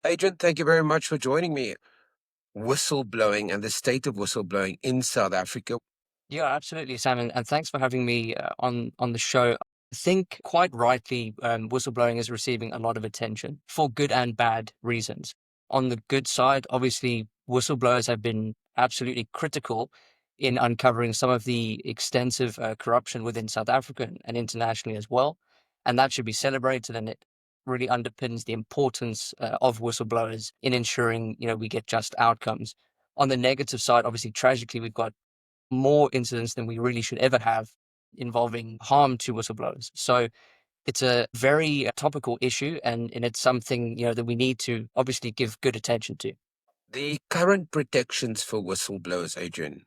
Adrian, thank you very much for joining me. Whistleblowing and the state of whistleblowing in South Africa. Yeah, absolutely, Sam, and thanks for having me on the show. I think quite rightly, whistleblowing is receiving a lot of attention for good and bad reasons. On the good side, obviously, whistleblowers have been absolutely critical in uncovering some of the extensive corruption within South Africa and internationally as well, and that should be celebrated. And it really underpins the importance of whistleblowers in ensuring we get just outcomes. On the negative side, obviously, tragically, we've got more incidents than we really should ever have involving harm to whistleblowers. So it's a very topical issue, and it's something that we need to obviously give good attention to. The current protections for whistleblowers, Adrian,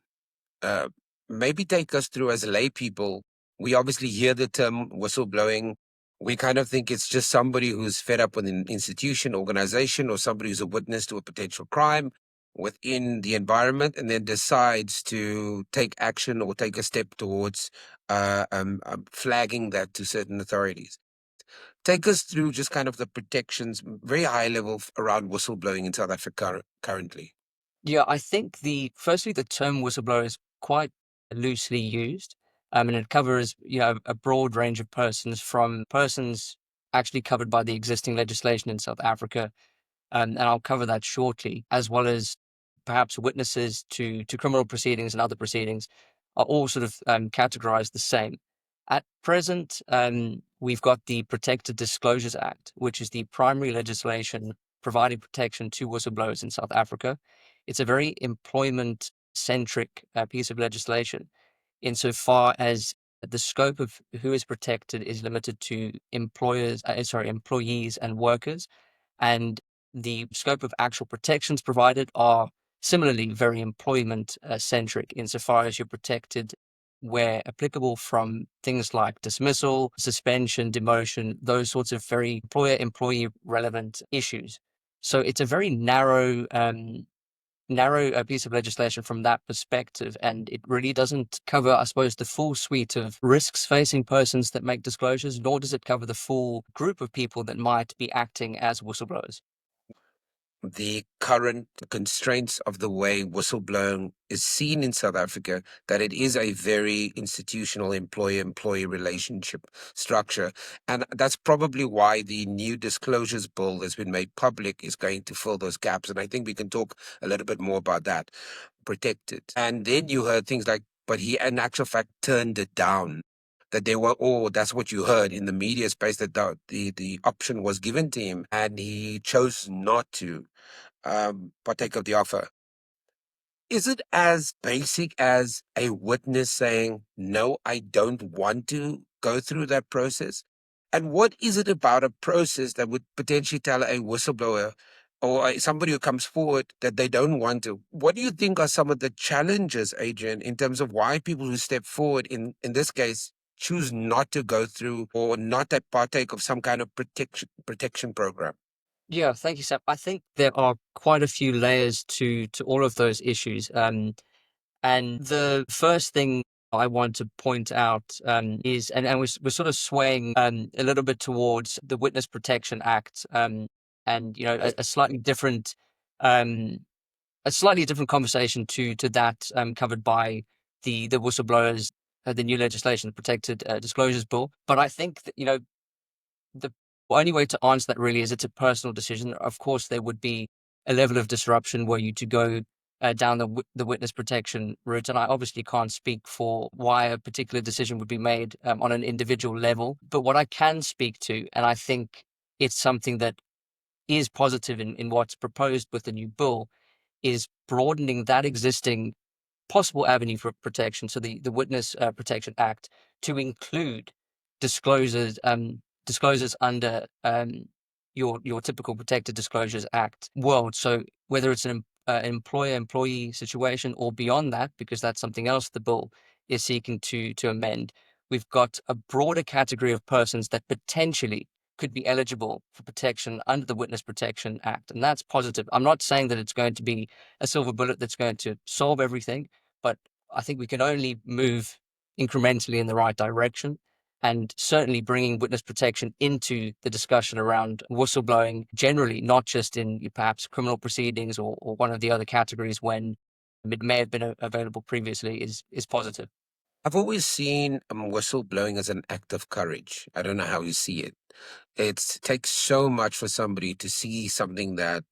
uh, maybe take us through as lay people. We obviously hear the term whistleblowing. We kind of think it's just somebody who's fed up with an institution, organization, or somebody who's a witness to a potential crime within the environment and then decides to take action or take a step towards flagging that to certain authorities. Take us through just kind of the protections, very high level around whistleblowing in South Africa currently. Yeah, I think firstly the term whistleblower is quite loosely used, and it covers a broad range of persons, from persons actually covered by the existing legislation in South Africa, and I'll cover that shortly, as well as perhaps witnesses to criminal proceedings and other proceedings are all sort of categorized the same. At present, we've got the Protected Disclosures Act, which is the primary legislation providing protection to whistleblowers in South Africa. It's a very employment centric piece of legislation, insofar as the scope of who is protected is limited to employees and workers, and the scope of actual protections provided are similarly very employment centric, insofar as you're protected where applicable from things like dismissal, suspension, demotion, those sorts of very employer employee relevant issues. So it's a very narrow a piece of legislation from that perspective, and it really doesn't cover, I suppose, the full suite of risks facing persons that make disclosures, nor does it cover the full group of people that might be acting as whistleblowers. The current constraints of the way whistleblowing is seen in South Africa, that it is a very institutional employer-employee relationship structure. And that's probably why the new disclosures bill that's been made public is going to fill those gaps. And I think we can talk a little bit more about that. Protected. And then you heard things like, but he in actual fact turned it down. That they were, oh, that's what you heard in the media space, that the option was given to him and he chose not to partake of the offer. Is it as basic as a witness saying, no, I don't want to go through that process? And what is it about a process that would potentially tell a whistleblower or somebody who comes forward that they don't want to? What do you think are some of the challenges, Adrian, in terms of why people who step forward in this case choose not to go through or not to partake of some kind of protection program? Yeah, thank you, Sam. I think there are quite a few layers to all of those issues. And the first thing I want to point out is, and we're sort of swaying a little bit towards the Witness Protection Act, and um, a slightly different conversation to that covered by the whistleblowers, the new legislation, the Protected Disclosures Bill. But I think that the only way to answer that really is it's a personal decision. Of course, there would be a level of disruption were you to go down the witness protection route, and I obviously can't speak for why a particular decision would be made on an individual level. But what I can speak to, and I think it's something that is positive in what's proposed with the new bill, is broadening that existing possible avenue for protection, so the Witness Protection Act, to include disclosures disclosures under your typical Protected Disclosures Act world. So whether it's an employer-employee situation or beyond that, because that's something else the bill is seeking to amend, we've got a broader category of persons that potentially could be eligible for protection under the Witness Protection Act, and that's positive. I'm not saying that it's going to be a silver bullet that's going to solve everything, but I think we can only move incrementally in the right direction. and certainly bringing witness protection into the discussion around whistleblowing generally, not just in perhaps criminal proceedings or one of the other categories when it may have been available previously, is positive. I've always seen whistleblowing as an act of courage. I don't know how you see it. It takes so much for somebody to see something that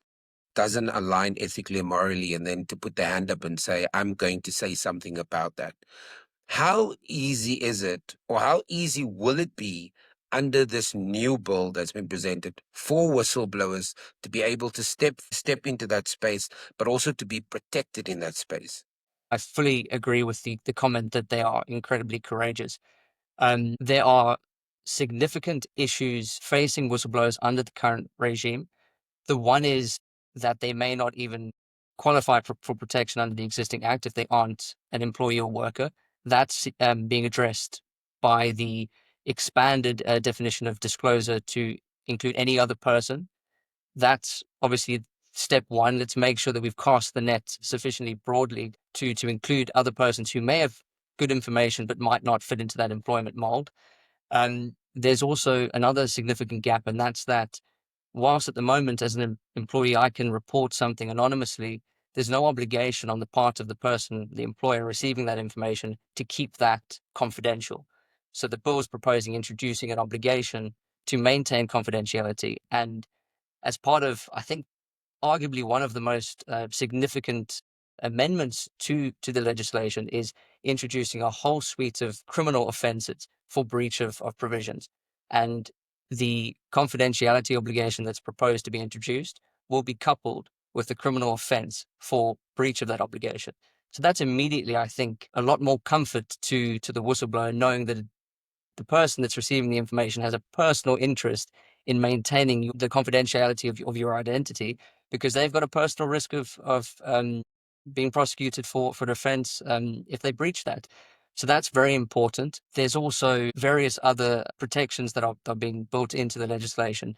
doesn't align ethically and morally, and then to put their hand up and say, I'm going to say something about that. How easy is it, or how easy will it be under this new bill that's been presented for whistleblowers to be able to step into that space, but also to be protected in that space? I fully agree with the comment that they are incredibly courageous. There are significant issues facing whistleblowers under the current regime. The one is that they may not even qualify for protection under the existing act if they aren't an employee or worker. That's being addressed by the expanded definition of disclosure to include any other person. That's obviously step one. Let's make sure that we've cast the net sufficiently broadly to include other persons who may have good information but might not fit into that employment mold. There's also another significant gap, and that's that whilst at the moment, as an employee, I can report something anonymously, there's no obligation on the part of the person, the employer receiving that information, to keep that confidential. So the bill is proposing introducing an obligation to maintain confidentiality. And as part of, I think, arguably one of the most significant amendments to the legislation is introducing a whole suite of criminal offenses for breach of provisions. And the confidentiality obligation that's proposed to be introduced will be coupled with the criminal offense for breach of that obligation. So that's immediately, I think, a lot more comfort to the whistleblower, knowing that the person that's receiving the information has a personal interest in maintaining the confidentiality of your identity, because they've got a personal risk of being prosecuted for an offense if they breach that. So that's very important. There's also various other protections that are being built into the legislation.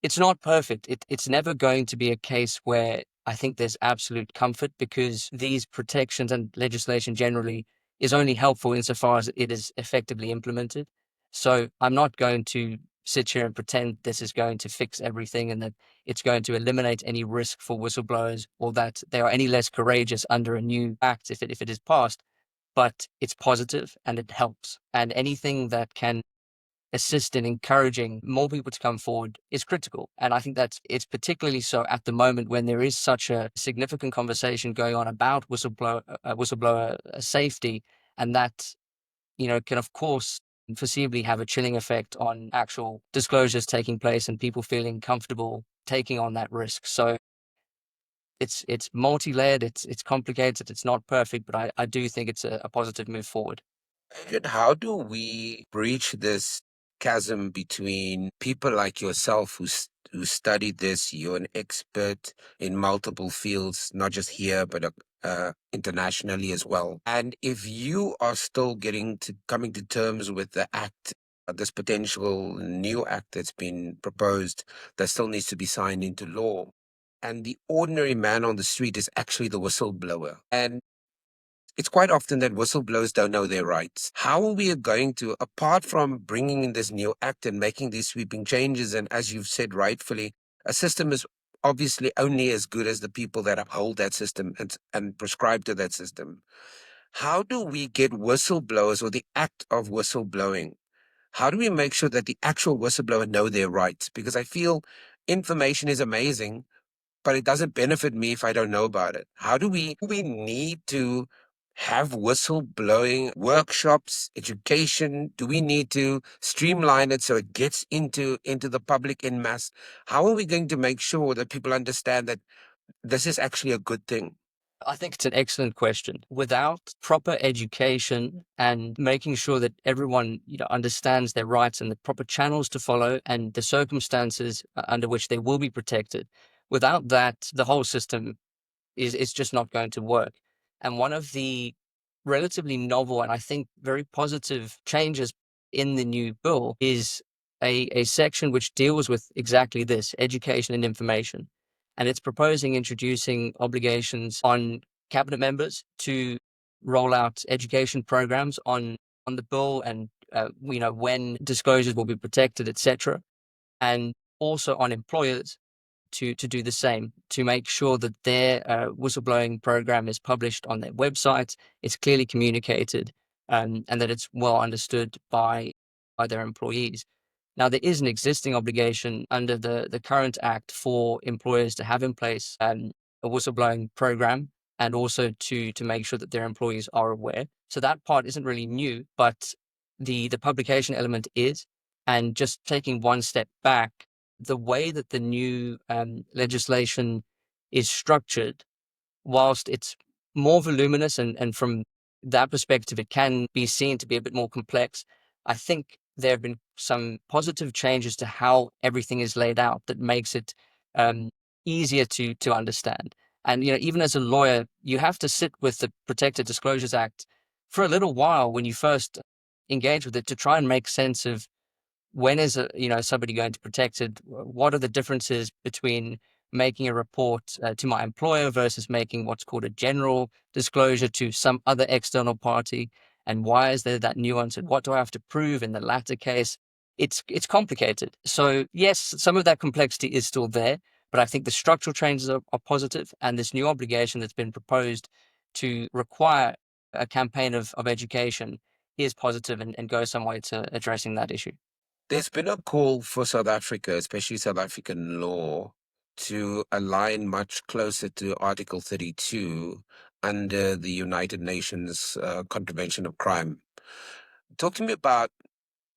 It's not perfect. It's never going to be a case where I think there's absolute comfort, because these protections and legislation generally is only helpful insofar as it is effectively implemented. So I'm not going to sit here and pretend this is going to fix everything and that it's going to eliminate any risk for whistleblowers, or that they are any less courageous under a new act if it is passed. But it's positive and it helps. And anything that can assist in encouraging more people to come forward is critical. And I think that it's particularly so at the moment when there is such a significant conversation going on about whistleblower safety, and that, can of course foreseeably have a chilling effect on actual disclosures taking place and people feeling comfortable taking on that risk. So it's multi-layered, it's complicated, it's not perfect, but I do think it's a positive move forward. Adrian, how do we breach this chasm between people like yourself who studied this? You're an expert in multiple fields, not just here, but internationally as well. And if you are still coming to terms with the act, this potential new act that's been proposed that still needs to be signed into law, and the ordinary man on the street is actually the whistleblower, and it's quite often that whistleblowers don't know their rights. How are we going to, apart from bringing in this new act and making these sweeping changes, and as you've said rightfully, a system is obviously only as good as the people that uphold that system and prescribe to that system. How do we get whistleblowers, or the act of whistleblowing? How do we make sure that the actual whistleblower know their rights? Because I feel information is amazing, but it doesn't benefit me if I don't know about it. Do we need to have whistleblowing workshops, education? Do we need to streamline it so it gets into the public in mass? How are we going to make sure that people understand that this is actually a good thing? I think it's an excellent question. Without proper education and making sure that everyone, understands their rights and the proper channels to follow and the circumstances under which they will be protected, without that, the whole system is just not going to work. And one of the relatively novel and I think very positive changes in the new bill is a section which deals with exactly this: education and information. And it's proposing introducing obligations on cabinet members to roll out education programs on the bill and when disclosures will be protected, etc., and also on employers to do the same, to make sure that their whistleblowing program is published on their website, it's clearly communicated, and that it's well understood by their employees. Now, there is an existing obligation under the current act for employers to have in place a whistleblowing program, and also to make sure that their employees are aware. So that part isn't really new, but the publication element is. And just taking one step back, the way that the new legislation is structured, whilst it's more voluminous and from that perspective, it can be seen to be a bit more complex, I think there have been some positive changes to how everything is laid out that makes it um, easier to understand. And even as a lawyer, you have to sit with the Protected Disclosures Act for a little while when you first engage with it to try and make sense of when is somebody going to protect it? What are the differences between making a report to my employer versus making what's called a general disclosure to some other external party? And why is there that nuance? And what do I have to prove in the latter case? It's complicated. So yes, some of that complexity is still there, but I think the structural changes are positive, and this new obligation that's been proposed to require a campaign of education is positive and goes some way to addressing that issue. There's been a call for South Africa, especially South African law, to align much closer to Article 32 under the United Nations Convention of Crime. Talk to me about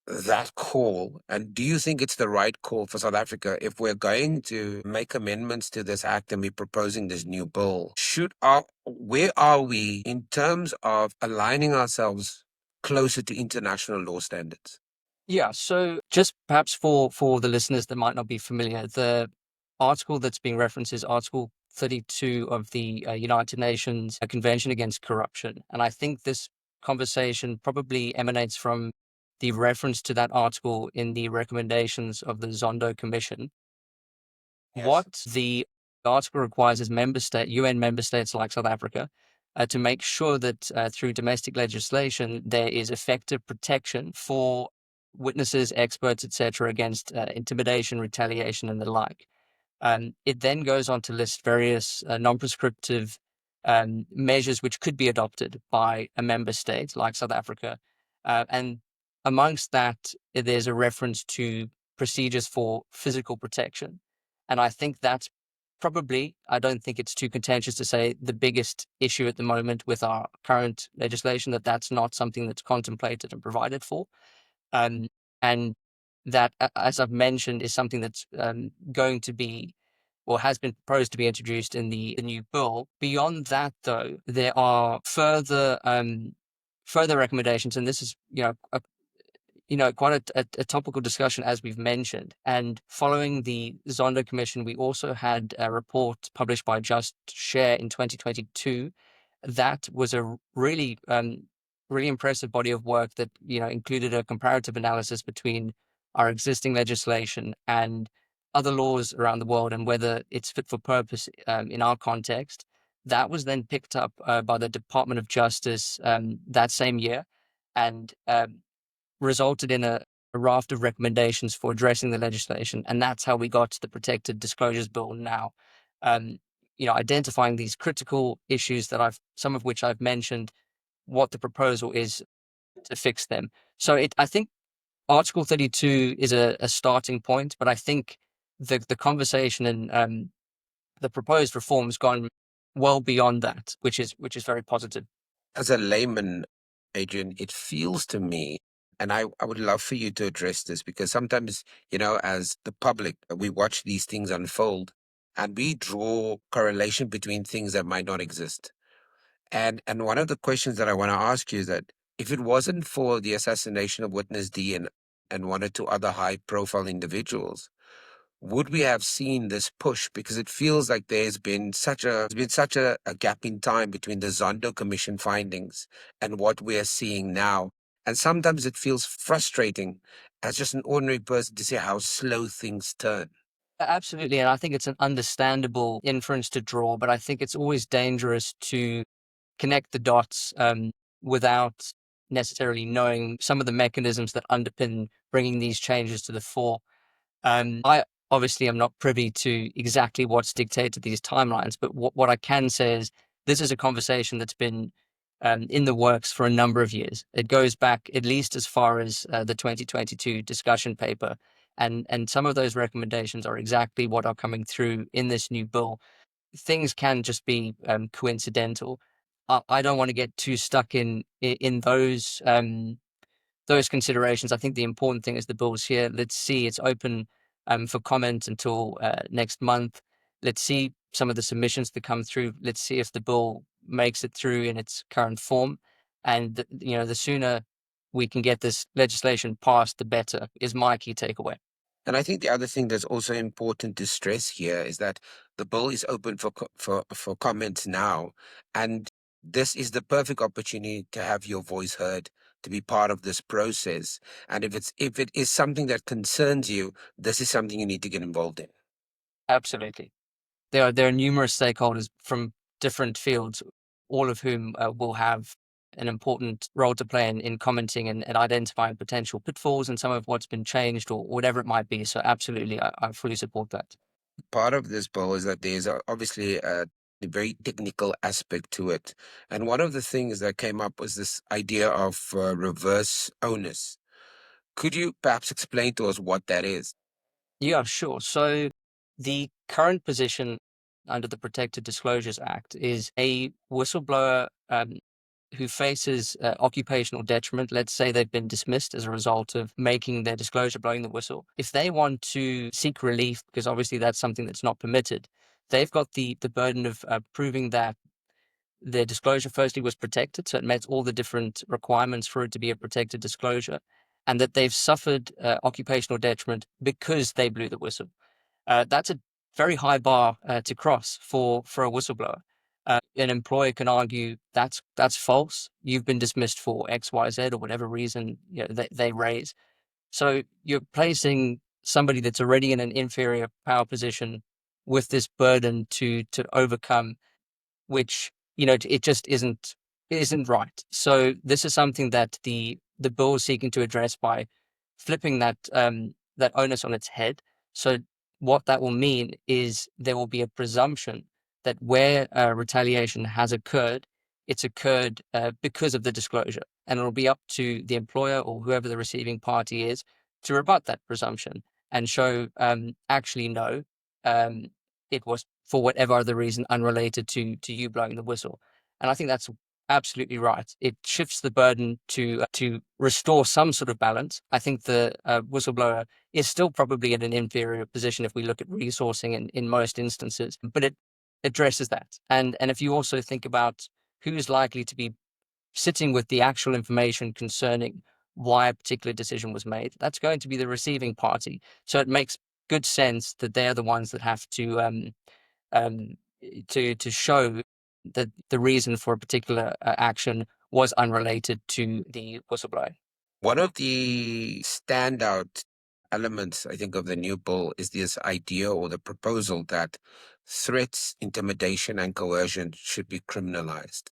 that call, and do you think it's the right call for South Africa if we're going to make amendments to this act and we're proposing this new bill? Where are we in terms of aligning ourselves closer to international law standards? Yeah, so just perhaps for the listeners that might not be familiar, the article that's being referenced is Article 32 of the United Nations Convention Against Corruption. And I think this conversation probably emanates from the reference to that article in the recommendations of the Zondo Commission. Yes. What the article requires is UN member states like South Africa, to make sure that through domestic legislation there is effective protection for witnesses, experts, etc., against intimidation, retaliation, and the like. It then goes on to list various non-prescriptive measures which could be adopted by a member state like South Africa, and amongst that, there's a reference to procedures for physical protection. And I think that's probably, I don't think it's too contentious to say, the biggest issue at the moment with our current legislation, that's not something that's contemplated and provided for. Um, and that, as I've mentioned, is something that's going to be or has been proposed to be introduced in the new bill. Beyond that, though, there are further recommendations, and this is quite a topical discussion, as we've mentioned. And following the Zondo Commission, we also had a report published by Just Share in 2022. That was a really, really impressive body of work that included a comparative analysis between our existing legislation and other laws around the world and whether it's fit for purpose in our context. That was then picked up by the Department of Justice that same year, and resulted in a raft of recommendations for addressing the legislation. And that's how we got to the Protected Disclosures Bill now. Um, Identifying these critical issues some of which I've mentioned, what the proposal is to fix them. So I think Article 32 is a starting point, but I think the conversation and the proposed reforms gone well beyond that, which is very positive. As a layman, Adrian, it feels to me, and I would love for you to address this because sometimes, as the public, we watch these things unfold and we draw correlation between things that might not exist. And one of the questions that I want to ask you is that if it wasn't for the assassination of Witness D and one or two other high profile individuals, would we have seen this push? Because it feels like there's been such a gap in time between the Zondo Commission findings and what we are seeing now. And sometimes it feels frustrating as just an ordinary person to see how slow things turn. Absolutely, and I think it's an understandable inference to draw, but I think it's always dangerous to connect the dots without necessarily knowing some of the mechanisms that underpin bringing these changes to the fore. I obviously am not privy to exactly what's dictated these timelines, but what I can say is this is a conversation that's been in the works for a number of years. It goes back at least as far as the 2022 discussion paper. And some of those recommendations are exactly what are coming through in this new bill. Things can just be coincidental. I don't want to get too stuck in those considerations. I think the important thing is the bill's here. Let's see, it's open for comment until next month. Let's see some of the submissions that come through. Let's see if the bill makes it through in its current form. And the sooner we can get this legislation passed, the better, is my key takeaway. And I think the other thing that's also important to stress here is that the bill is open for comments now, and this is the perfect opportunity to have your voice heard, to be part of this process. And if it is something that concerns you, this is something you need to get involved in. Absolutely. There are numerous stakeholders from different fields, all of whom will have an important role to play in commenting and identifying potential pitfalls and some of what's been changed or whatever it might be. So absolutely, I fully support that. Part of this bill is that there's obviously a very technical aspect to it. And one of the things that came up was this idea of reverse onus. Could you perhaps explain to us what that is? Yeah, sure. So the current position under the Protected Disclosures Act is a whistleblower who faces occupational detriment. Let's say they've been dismissed as a result of making their disclosure, blowing the whistle. If they want to seek relief, because obviously that's something that's not permitted, they've got the burden of proving that their disclosure firstly was protected, so it met all the different requirements for it to be a protected disclosure, and that they've suffered occupational detriment because they blew the whistle. That's a very high bar to cross for a whistleblower. An employer can argue that's false. You've been dismissed for X, Y, Z, or whatever reason they raise. So you're placing somebody that's already in an inferior power position with this burden to overcome, which it just isn't right. So this is something that the bill is seeking to address by flipping that onus on its head. So what that will mean is there will be a presumption that where retaliation has occurred, it's occurred because of the disclosure, and it'll be up to the employer or whoever the receiving party is to rebut that presumption and show actually no, um, it was for whatever other reason unrelated to you blowing the whistle. And I think that's absolutely right. It shifts the burden to restore some sort of balance. I think the whistleblower is still probably in an inferior position if we look at resourcing in most instances, but it addresses that. And if you also think about who's likely to be sitting with the actual information concerning why a particular decision was made, that's going to be the receiving party. So it makes good sense that they're the ones that have um, to show that the reason for a particular action was unrelated to the whistleblower. One of the standout elements, I think, of the new bill is this idea or the proposal that threats, intimidation, and coercion should be criminalized,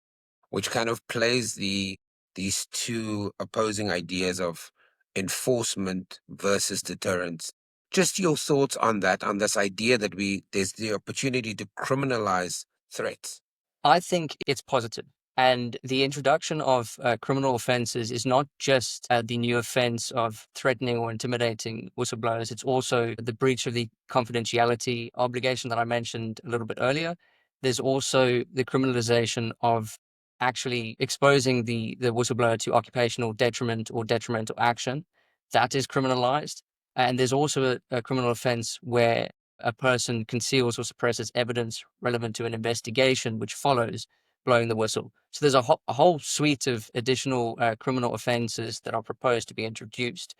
which kind of plays these two opposing ideas of enforcement versus deterrence. Just your thoughts on that, on this idea that there's the opportunity to criminalize threats. I think it's positive. And the introduction of criminal offenses is not just the new offense of threatening or intimidating whistleblowers. It's also the breach of the confidentiality obligation that I mentioned a little bit earlier. There's also the criminalization of actually exposing the whistleblower to occupational detriment or detrimental action. That is criminalized. And there's also a criminal offense where a person conceals or suppresses evidence relevant to an investigation which follows blowing the whistle. So there's a whole suite of additional criminal offenses that are proposed to be introduced,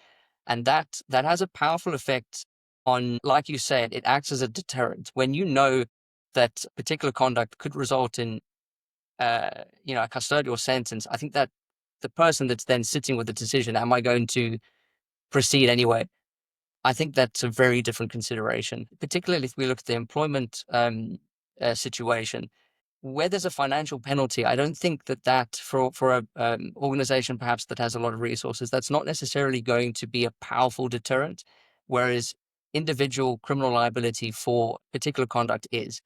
and that has a powerful effect on, like you said, it acts as a deterrent. When you know that particular conduct could result in a custodial sentence, I think that the person that's then sitting with the decision, am I going to proceed anyway? I think that's a very different consideration, particularly if we look at the employment situation. where there's a financial penalty, I don't think that for a organization perhaps that has a lot of resources, that's not necessarily going to be a powerful deterrent, whereas individual criminal liability for particular conduct is.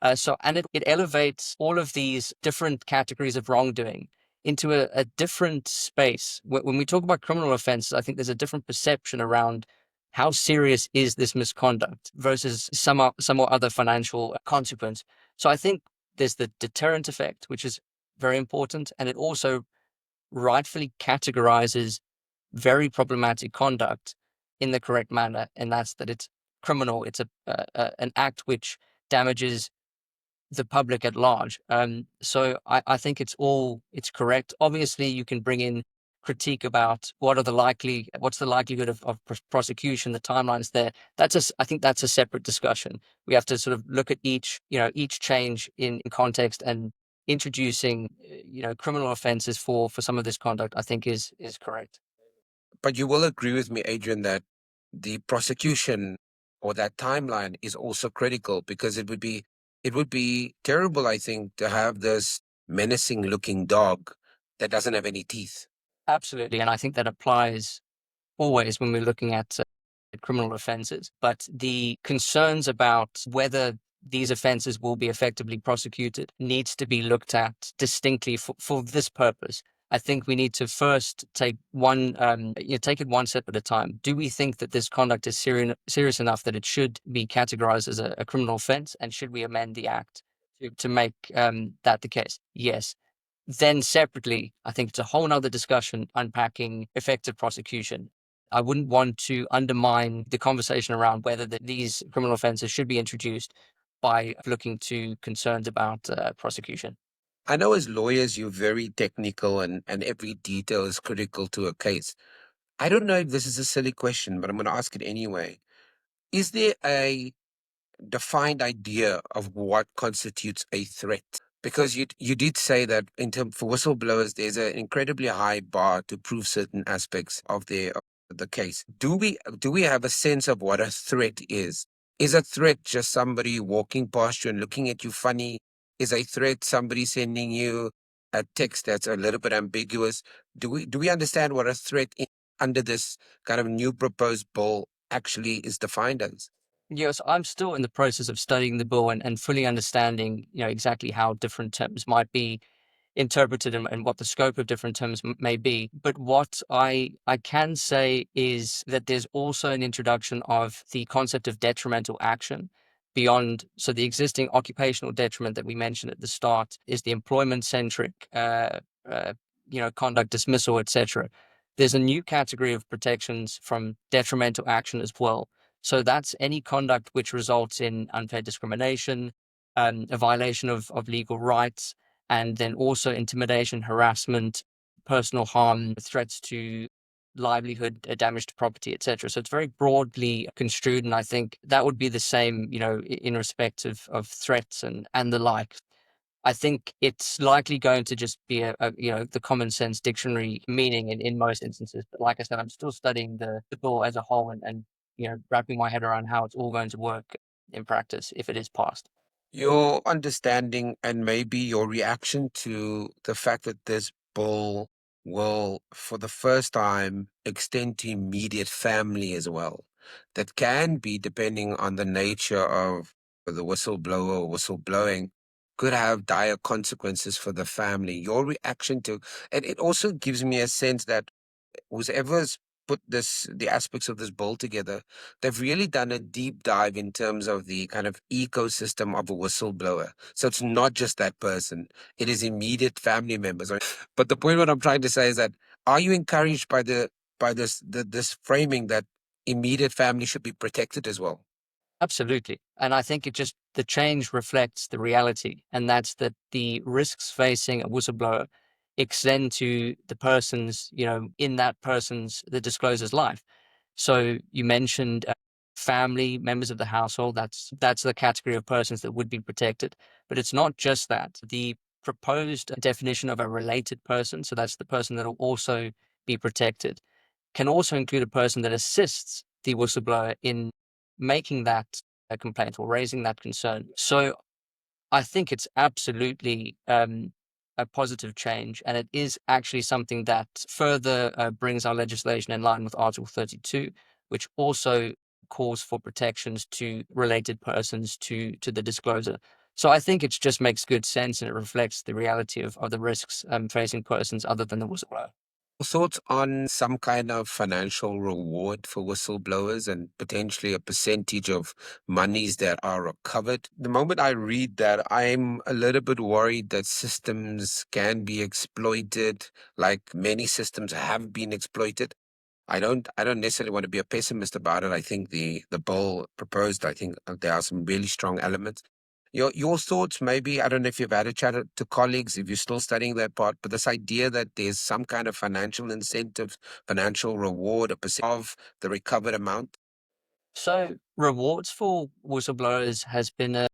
And it elevates all of these different categories of wrongdoing into a different space. When we talk about criminal offenses, I think there's a different perception around how serious is this misconduct versus some or other financial consequence. So I think there's the deterrent effect, which is very important, and it also rightfully categorizes very problematic conduct in the correct manner, and that's that it's criminal. It's an act which damages the public at large. So I think it's correct. Obviously, you can bring in critique about what's the likelihood of prosecution, the timelines there. I think that's a separate discussion. We have to sort of look at each change in context, and introducing criminal offenses for some of this conduct, I think is correct. But you will agree with me, Adrian, that the prosecution or that timeline is also critical because it would be terrible, I think, to have this menacing looking dog that doesn't have any teeth. Absolutely, and I think that applies always when we're looking at criminal offenses. But the concerns about whether these offenses will be effectively prosecuted needs to be looked at distinctly for this purpose. I think we need to first take it one step at a time. Do we think that this conduct is serious enough that it should be categorized as a criminal offense? And should we amend the act to make that the case? Yes. Then separately, I think it's a whole nother discussion unpacking effective prosecution. I wouldn't want to undermine the conversation around whether these criminal offenses should be introduced by looking to concerns about prosecution. I know as lawyers, you're very technical and every detail is critical to a case. I don't know if this is a silly question, but I'm going to ask it anyway. Is there a defined idea of what constitutes a threat? Because you did say that in term for whistleblowers, there's an incredibly high bar to prove certain aspects of the case. Do we have a sense of what a threat is? Is a threat just somebody walking past you and looking at you funny? Is a threat somebody sending you a text that's a little bit ambiguous? Do we understand what a threat under this kind of new proposed bill actually is defined as? Yes, I'm still in the process of studying the bill and fully understanding, exactly how different terms might be interpreted, and what the scope of different terms may be. But what I can say is that there's also an introduction of the concept of detrimental action beyond. So the existing occupational detriment that we mentioned at the start is the employment centric, conduct dismissal, etc. There's a new category of protections from detrimental action as well. So that's any conduct which results in unfair discrimination, a violation of legal rights, and then also intimidation, harassment, personal harm, threats to livelihood, damage to property, etc. So it's very broadly construed, and I think that would be the same, in respect of threats and the like. I think it's likely going to just be the common sense dictionary meaning in most instances. But like I said, I'm still studying the bill as a whole, and wrapping my head around how it's all going to work in practice if it is passed. Your understanding and maybe your reaction to the fact that this bill will, for the first time, extend to immediate family as well. That can be, depending on the nature of the whistleblower or whistleblowing, could have dire consequences for the family. Your reaction to, and it also gives me a sense that whoever's put the aspects of this bill together, they've really done a deep dive in terms of the kind of ecosystem of a whistleblower. So it's not just that person, it is immediate family members. But the point what I'm trying to say is that, are you encouraged by this framing that immediate family should be protected as well? Absolutely. And I think the change reflects the reality, and that's that the risks facing a whistleblower extend to the person's, in that person's, the discloser's life. So you mentioned family members of the household. That's the category of persons that would be protected. But it's not just that. The proposed definition of a related person, so that's the person that will also be protected, can also include a person that assists the whistleblower in making that complaint or raising that concern. So I think it's absolutely a positive change, and it is actually something that further brings our legislation in line with Article 32, which also calls for protections to related persons to the disclosure. So I think it just makes good sense, and it reflects the reality of the risks facing persons other than the whistleblower. Thoughts on some kind of financial reward for whistleblowers and potentially a percentage of monies that are recovered? The moment I read that, I'm a little bit worried that systems can be exploited, like many systems have been exploited. I don't necessarily want to be a pessimist about it. I think the bill proposed, I think there are some really strong elements. Your thoughts, maybe, I don't know if you've had a chat to colleagues, if you're still studying that part, but this idea that there's some kind of financial incentive, financial reward, a percent of the recovered amount. So rewards for whistleblowers has been a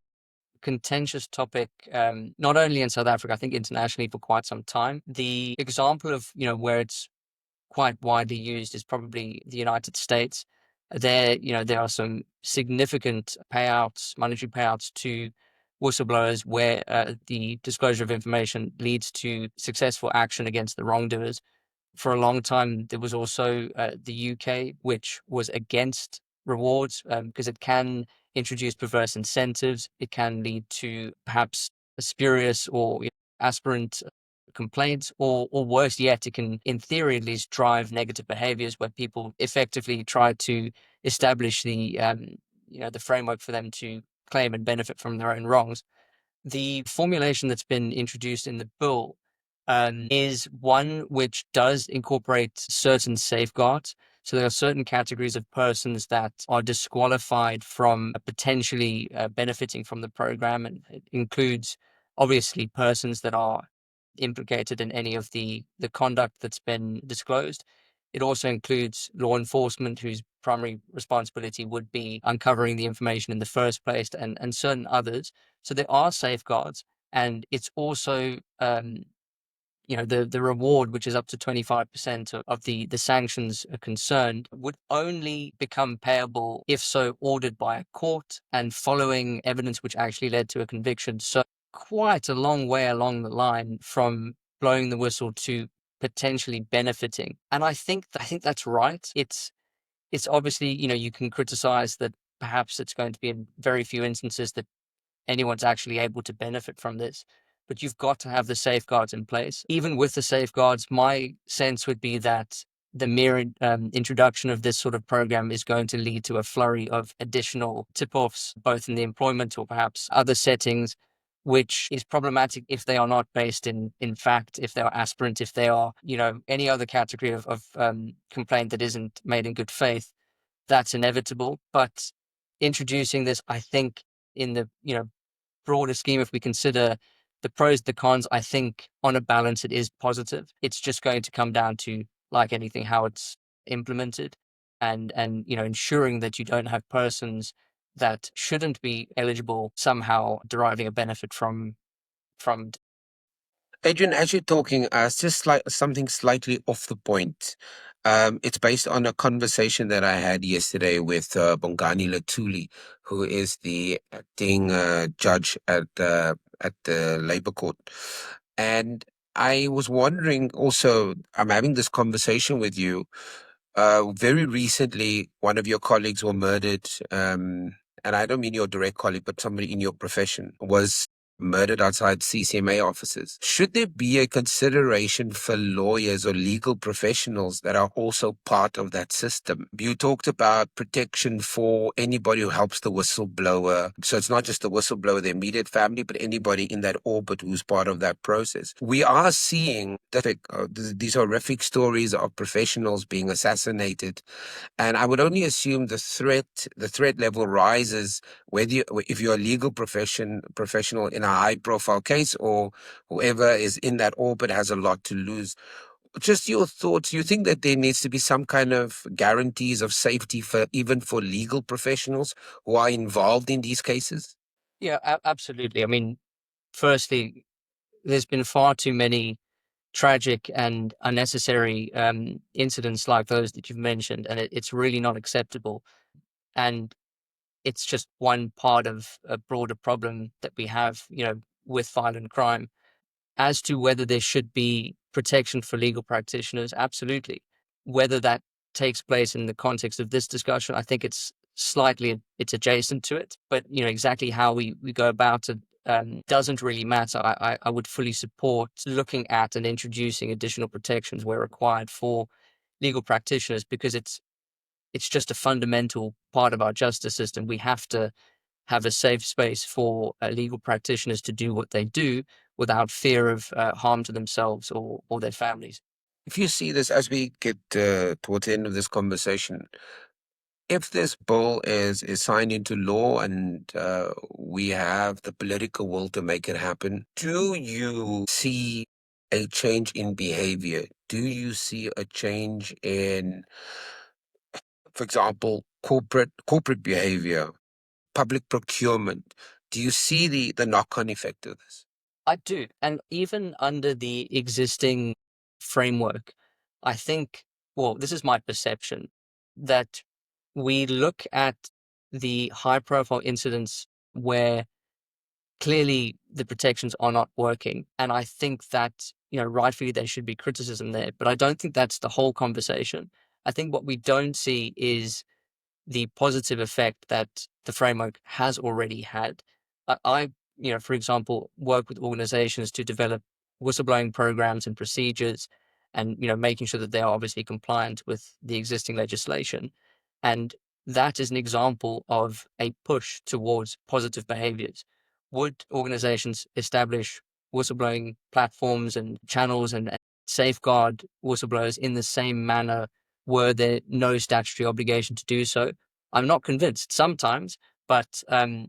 contentious topic, not only in South Africa, I think internationally for quite some time. The example of, where it's quite widely used is probably the United States. There are some significant payouts, monetary payouts to whistleblowers where the disclosure of information leads to successful action against the wrongdoers. For a long time, there was also the UK, which was against rewards because it can introduce perverse incentives. It can lead to perhaps a spurious or aspirant complaints, or worse yet, it can, in theory at least, drive negative behaviors where people effectively try to establish the framework for them to claim and benefit from their own wrongs. The formulation that's been introduced in the bill is one which does incorporate certain safeguards. So there are certain categories of persons that are disqualified from potentially benefiting from the program, and it includes obviously persons that are implicated in any of the conduct that's been disclosed. It also includes law enforcement, whose primary responsibility would be uncovering the information in the first place, and certain others. So there are safeguards, and it's also the reward, which is up to 25% of the sanctions are concerned, would only become payable if so ordered by a court and following evidence which actually led to a conviction. So quite a long way along the line from blowing the whistle to potentially benefiting. And I think that's right. It's obviously, you can criticize that perhaps it's going to be in very few instances that anyone's actually able to benefit from this. But you've got to have the safeguards in place. Even with the safeguards, my sense would be that the mere introduction of this sort of program is going to lead to a flurry of additional tip-offs, both in the employment or perhaps other settings, which is problematic if they are not based in fact, if they are aspirant, if they are, any other category of complaint that isn't made in good faith. That's inevitable. But introducing this, I think, in the broader scheme, if we consider the pros, the cons, I think on a balance it is positive. It's just going to come down to, like anything, how it's implemented, and ensuring that you don't have persons that shouldn't be eligible somehow deriving a benefit from. Adrian, as you're talking, just like something slightly off the point. It's based on a conversation that I had yesterday with Bongani Latuli, who is the acting judge at the Labour Court, and I was wondering also. I'm having this conversation with you. Very recently, one of your colleagues were murdered, and I don't mean your direct colleague, but somebody in your profession was murdered outside CCMA offices. Should there be a consideration for lawyers or legal professionals that are also part of that system? You talked about protection for anybody who helps the whistleblower. So it's not just the whistleblower, the immediate family, but anybody in that orbit who's part of that process. We are seeing these horrific stories of professionals being assassinated, and I would only assume the threat level rises whether if you're a legal professional in a high profile case, or whoever is in that orbit has a lot to lose. Just your thoughts. You think that there needs to be some kind of guarantees of safety for even for legal professionals who are involved in these cases? Yeah, absolutely. I mean, firstly, there's been far too many tragic and unnecessary incidents like those that you've mentioned, and it's really not acceptable. And it's just one part of a broader problem that we have, with violent crime. As to whether there should be protection for legal practitioners, absolutely. Whether that takes place in the context of this discussion, I think it's adjacent to it, but exactly how we go about it doesn't really matter. I would fully support looking at and introducing additional protections where required for legal practitioners, because it's just a fundamental part of our justice system. We have to have a safe space for legal practitioners to do what they do without fear of harm to themselves or their families. If you see this as we get towards the end of this conversation, if this bill is signed into law and we have the political will to make it happen, do you see a change in behavior? Do you see a change in, for example, corporate behavior, public procurement? Do you see the knock-on effect of this? I do. And even under the existing framework, I think, well, this is my perception, that we look at the high profile incidents where clearly the protections are not working. And I think that, rightfully there should be criticism there, but I don't think that's the whole conversation. I think what we don't see is the positive effect that the framework has already had. For example, work with organizations to develop whistleblowing programs and procedures and, making sure that they are obviously compliant with the existing legislation. And that is an example of a push towards positive behaviors. Would organizations establish whistleblowing platforms and channels and safeguard whistleblowers in the same manner were there no statutory obligation to do so? I'm not convinced sometimes, but the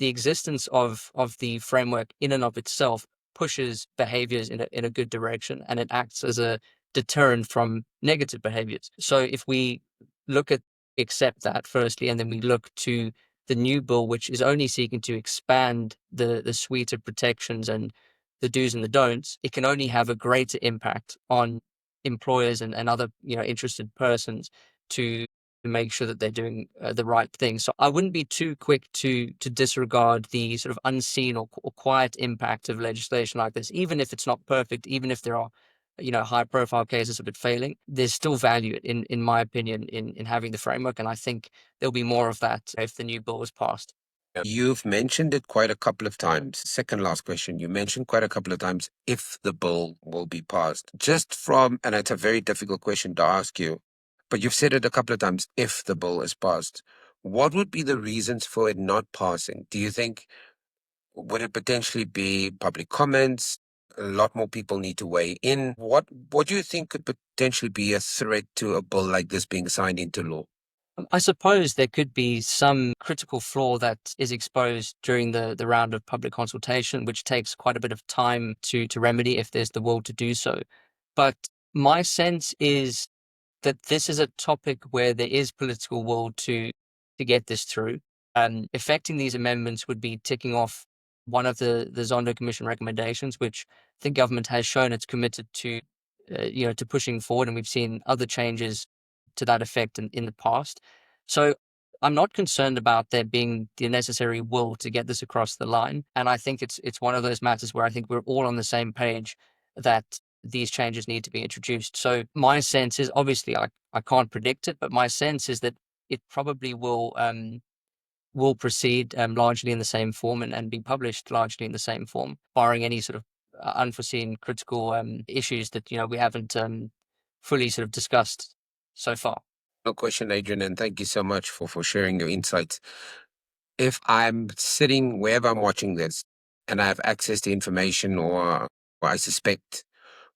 existence of the framework in and of itself pushes behaviors in a good direction, and it acts as a deterrent from negative behaviors. So if we look at accept that firstly, and then we look to the new bill, which is only seeking to expand the suite of protections and the do's and the don'ts, it can only have a greater impact on employers and other interested persons to make sure that they're doing the right thing. So I wouldn't be too quick to disregard the sort of unseen or quiet impact of legislation like this, even if it's not perfect, even if there are high profile cases of it failing. There's still value in my opinion in having the framework, and I think there'll be more of that if the new bill is passed. You've mentioned it quite a couple of times. Second last question. You mentioned quite a couple of times if the bill will be passed. Just from, and it's a very difficult question to ask you, but you've said it a couple of times, if the bill is passed. What would be the reasons for it not passing? Do you think, would it potentially be public comments? A lot more people need to weigh in. What do you think could potentially be a threat to a bill like this being signed into law? I suppose there could be some critical flaw that is exposed during the round of public consultation, which takes quite a bit of time to remedy if there's the will to do so. But my sense is that this is a topic where there is political will to get this through. Effecting these amendments would be ticking off one of the Zondo Commission recommendations, which the government has shown it's committed to pushing forward, and we've seen other changes to that effect in the past. So I'm not concerned about there being the necessary will to get this across the line, and I think it's one of those matters where I think we're all on the same page that these changes need to be introduced. So my sense is, obviously I can't predict it, but my sense is that it probably will proceed largely in the same form and be published largely in the same form, barring any sort of unforeseen critical issues that we haven't fully sort of discussed so far. No question, Adrian, and thank you so much for sharing your insights. If I'm sitting wherever I'm watching this and I have access to information or I suspect,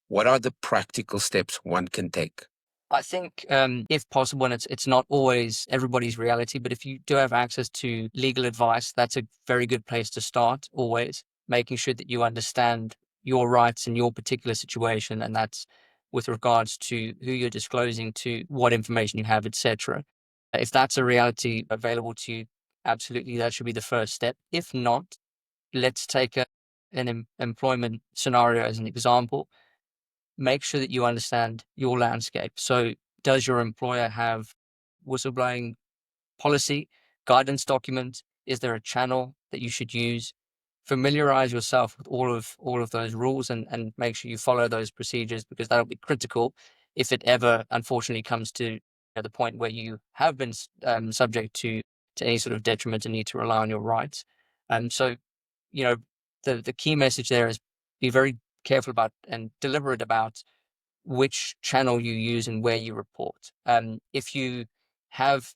what are the practical steps one can take? I think, if possible, and it's not always everybody's reality, but if you do have access to legal advice, that's a very good place to start. Always making sure that you understand your rights in your particular situation, and that's with regards to who you're disclosing to, what information you have, etc. If that's a reality available to you, absolutely, that should be the first step. If not, let's take an employment scenario as an example. Make sure that you understand your landscape. So, does your employer have whistleblowing policy? guidance document? Is there a channel that you should use? Familiarize yourself with all of those rules, and make sure you follow those procedures, because that'll be critical if it ever unfortunately comes to the point where you have been subject to any sort of detriment and need to rely on your rights. So you know the key message there is be very careful about and deliberate about which channel you use and where you report. If have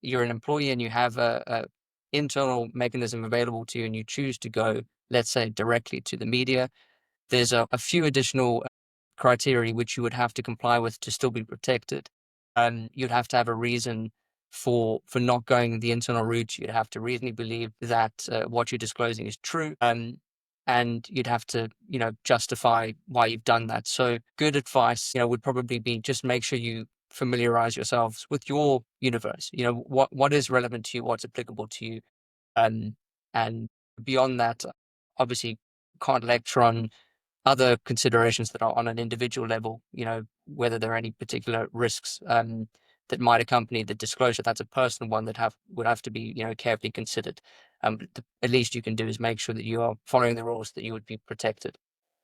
you're an employee and you have a internal mechanism available to you, and you choose to go, let's say, directly to the media, there's a few additional criteria which you would have to comply with to still be protected. You'd have to have a reason for not going the internal route. You'd have to reasonably believe that what you're disclosing is true. And you'd have to, justify why you've done that. So good advice, would probably be just make sure you familiarize yourselves with your universe. What is relevant to you, what's applicable to you. Um, and beyond that, obviously can't lecture on other considerations that are on an individual level, whether there are any particular risks that might accompany the disclosure. That's a personal one that would have to be, carefully considered. But at least you can do is make sure that you are following the rules, that you would be protected.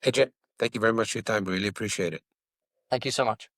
Adrian, thank you very much for your time. Really appreciate it. Thank you so much.